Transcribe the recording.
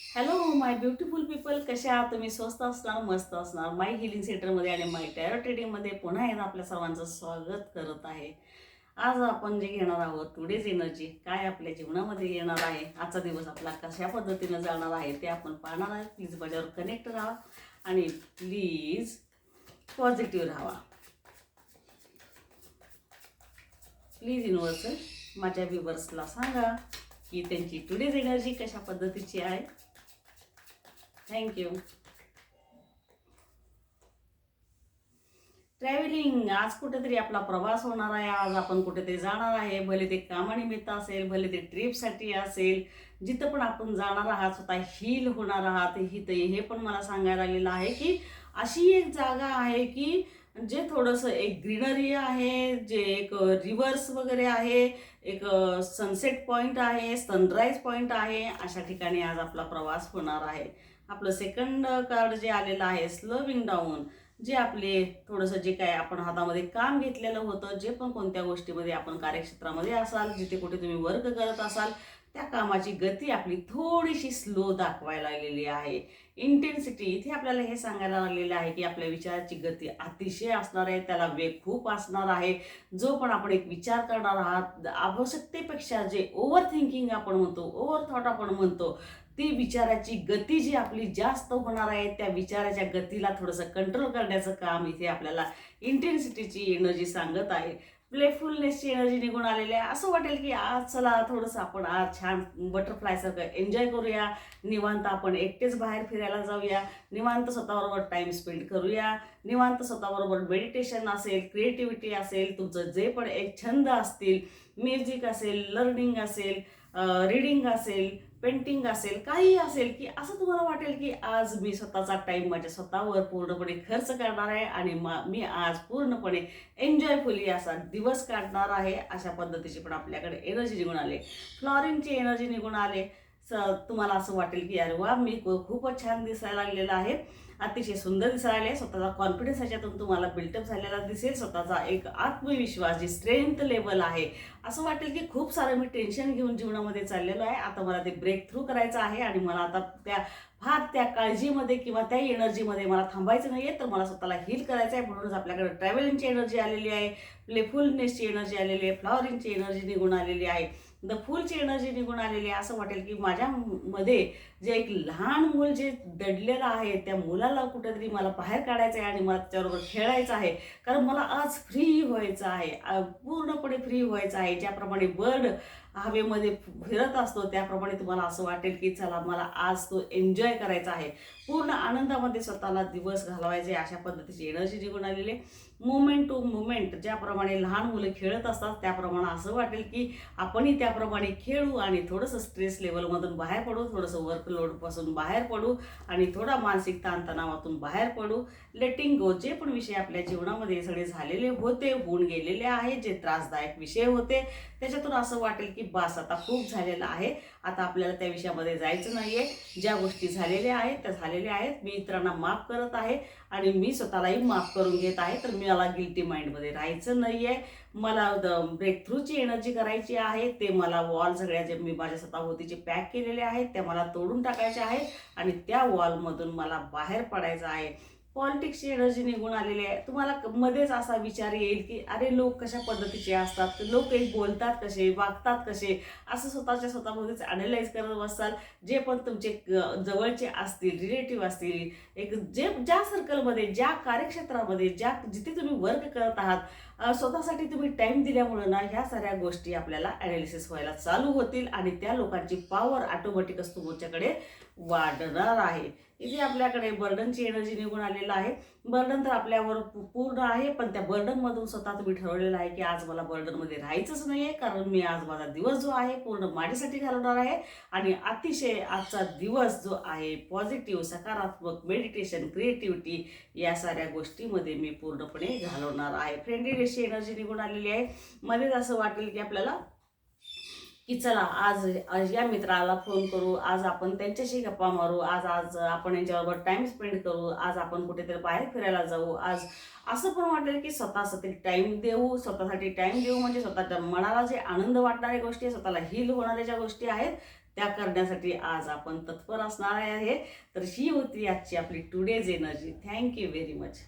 Hello माय beautiful people, कशा आहात तुम्ही? स्वस्त असणार, मस्त असणार. माय हिलिंग सेंटरमध्ये आणि माय टॅरो ट्रेडिंगमध्ये पुन्हा एकदा आपल्या सर्वांचं स्वागत करत आहे. आज आपण जे घेणार आहोत टुडेज एनर्जी काय आपल्या जीवनामध्ये येणार आहे, आजचा दिवस आपला कशा पद्धतीनं जाणार आहे ते आपण पाहणार आहे. प्लीज माझ्यावर कनेक्ट राहा आणि प्लीज पॉझिटिव्ह राहा. प्लीज युनिव्हर्सल माझ्या व्ह्युअर्सला सांगा की त्यांची टुडेज एनर्जी कशा पद्धतीची आहे. थँक्यू. ट्रॅव्हलिंग, आज कुठेतरी आपला प्रवास होणार आहे. आज आपण कुठेतरी जाणार आहे, भले ते कामानिमित्त असेल, भले ते ट्रिपसाठी असेल. जिथं पण आपण जाणार आहात, स्वतः हील होणार आहात. हे पण मला सांगायला आलेलं आहे की अशी एक जागा आहे की जे थोडंसं एक ग्रीनरी आहे, जे एक रिव्हर्स वगैरे आहे, एक सनसेट पॉईंट आहे, सनराईज पॉईंट आहे. अशा ठिकाणी आज आपला प्रवास होणार आहे. आपलं सेकंड कार्ड जे आलेलं आहे स्लोविंग डाऊन, जे आपले थोडंसं जे काय आपण हातामध्ये काम घेतलेलं होतं, जे पण कोणत्या गोष्टीमध्ये आपण कार्यक्षेत्रामध्ये असाल, जिथे कुठे तुम्ही वर्क करत असाल, त्या कामाची गती आपली थोडीशी स्लो दाखवायला आलेली आहे. इंटेन्सिटी इथे आपल्याला हे सांगायला आलेलं आहे की आपल्या विचाराची गती अतिशय असणार आहे, त्याला वेग खूप असणार आहे. जो पण आपण एक विचार करणार आहात, आवश्यकतेपेक्षा जे ओव्हर थिंकिंग आपण म्हणतो, ओव्हर थॉट आपण म्हणतो, ती विचाराची गती जी आपली जास्त होणार आहे, त्या विचाराच्या गतीला थोडंसं कंट्रोल करण्याचं काम इथे आपल्याला इंटेन्सिटीची एनर्जी सांगत आहे. प्लेफुलनेसची एनर्जी निघून आलेली आहे. असं वाटेल की आज चला थोडंसं आपण आज छान बटरफ्लायसारखं एन्जॉय करूया, निवांत आपण एकटेच बाहेर फिरायला जाऊया, निवांत स्वतःबरोबर टाईम स्पेंड करूया, निवांत स्वतःबरोबर मेडिटेशन असेल, क्रिएटिव्हिटी असेल, तुमचं जे पण एक छंद असतील, म्युझिक असेल, लर्निंग असेल, रीडिंग असेल, पेंटिंग असेल, काही असेल, की असं तुम्हाला वाटेल की आज मी स्वतःचा टाईम माझ्या स्वतःवर पूर्णपणे खर्च करणार आहे आणि मी आज पूर्णपणे एन्जॉयफुली असा दिवस काढणार आहे. अशा पद्धतीची पण आपल्याकडे एनर्जी निघून आले, फ्लॉरिंगची एनर्जी निघून आले. तुम्हाला असं वाटेल की अरे वा, मी खूपच छान दिसायला लागलेला आहे, अतिशय सुंदर दिसायला आहे. स्वतःचा कॉन्फिडन्स ह्याच्यातून तुम्हाला बिल्टअप झालेला दिसेल. स्वतःचा एक आत्मविश्वास, जी स्ट्रेंथ लेवल आहे, असं वाटेल की खूप सारं मी टेन्शन घेऊन जीवनामध्ये चाललेलो आहे, आता मला ते ब्रेक थ्रू करायचं आहे आणि मला आता त्या काळजीमध्ये किंवा त्या एनर्जीमध्ये मला थांबायचं नाही आहे, तर मला स्वतःला हील करायचं आहे. म्हणूनच आपल्याकडे ट्रॅव्हलिंगची एनर्जी आलेली आहे, प्लेफुलनेसची एनर्जी आलेली आहे, फ्लॉवरिंगची एनर्जी निघून आलेली आहे, द फुलची एनर्जी निघून आलेली आहे. असं वाटेल की माझ्यामध्ये जे एक लहान मूल जे दडलेलं आहे, त्या मुलाला कुठेतरी मला बाहेर काढायचं आहे आणि मला त्याच्याबरोबर खेळायचं आहे. कारण मला आज फ्री व्हायचं आहे, पूर्णपणे फ्री व्हायचं आहे. ज्याप्रमाणे बर्ड हवेमध्ये फिरत असतो, त्याप्रमाणे तुम्हाला असं वाटेल की चला मला आज तो एन्जॉय करायचा आहे, पूर्ण आनंदामध्ये स्वतःला दिवस घालवायचे. अशा पद्धतीची एनर्जी निघून आलेली आहे. मुवमेंट टू मुवमेंट, ज्याप्रमाणे लहान मुलं खेळत असतात, त्याप्रमाणे असं वाटेल की आपणही त्याप्रमाणे खेळू आणि थोडंसं स्ट्रेस लेवलमधून बाहेर पडू, थोडंसं वर्कलोडपासून बाहेर पडू आणि थोडा मानसिक ताणतणावातून बाहेर पडू. लेटिंग गो, जे पण विषय आपल्या जीवनामध्ये सगळे झालेले होते, होऊन गेलेले आहेत, जे त्रासदायक विषय होते, त्याच्यातून असं वाटेल की बास आता खूप झालेलं आहे, आता आपल्याला त्या विषयामध्ये जायचं नाही आहे. ज्या गोष्टी झालेल्या आहेत त्या झालेल्या आहेत. मी इतरांना माफ करत आहे आणि मी स्वतःलाही माफ करून घेत आहे. तर मला गिल्टी माइंडमध्ये राहायचं नाही आहे. मला ब्रेक थ्रूची एनर्जी करायची आहे. ते मला वॉल सगळ्या जे मी माझ्या स्वतःभोवतीचे पॅक केलेले आहेत, त्या मला तोडून टाकायच्या आहेत आणि त्या वॉलमधून मला बाहेर पडायचं आहे. पॉलिटिक्सची एनर्जी निघून आलेली आहे. तुम्हाला मध्येच असा विचार येईल की अरे लोक कशा पद्धतीचे असतात, लोक एक बोलतात कसे, वागतात कसे, असं स्वतःभोवतीच अनलाइज करत बसाल. जे पण तुमचे जवळचे असतील, रिलेटिव्ह असतील, एक जे ज्या सर्कलमध्ये, ज्या कार्यक्षेत्रामध्ये, जिथे तुम्ही वर्क करत आहात, स्वतःसाठी तुम्ही टाईम दिल्यामुळं ना, ह्या साऱ्या गोष्टी आपल्याला ॲनालिसिस व्हायला चालू होतील आणि त्या लोकांची पॉवर ऑटोमॅटिकच तुमच्याकडे वाढणार आहे. इथे आपल्याकडे बर्डनची एनर्जी निघून आलेलं आहे. बर्डन तर आपल्यावर पूर्ण आहे, पण त्या बर्डनमधून स्वतः तुम्ही ठरवलेलं आहे की आज मला बर्डनमध्ये राहायचंच नाही आहे, कारण मी आज माझा दिवस जो आहे पूर्ण माझ्यासाठी घालवणार आहे आणि अतिशय आजचा दिवस जो आहे पॉझिटिव्ह, सकारात्मक, मेडिटेशन, क्रिएटिव्हिटी या साऱ्या गोष्टीमध्ये मी पूर्णपणे घालवणार आहे. फ्रेंडलीनेसची एनर्जी निघून आलेली आहे. मध्येच असं वाटेल की आपल्याला की चला आज आज या मित्राला फोन करू, आज आपण त्यांच्याशी गप्पा मारू, आज आज आपण यांच्याबरोबर टाईम स्पेंड करू, आज आपण कुठेतरी बाहेर फिरायला जाऊ. आज असं पण वाटेल की स्वतःसाठी टाईम देऊ. स्वतःसाठी टाईम देऊ म्हणजे स्वतःच्या मनाला जे आनंद वाटणाऱ्या गोष्टी, स्वतःला हील होणाऱ्या ज्या गोष्टी आहेत, त्या करण्यासाठी आज आपण तत्पर असणार आहे. तर ही होती आजची आपली today's energy. Thank you very much.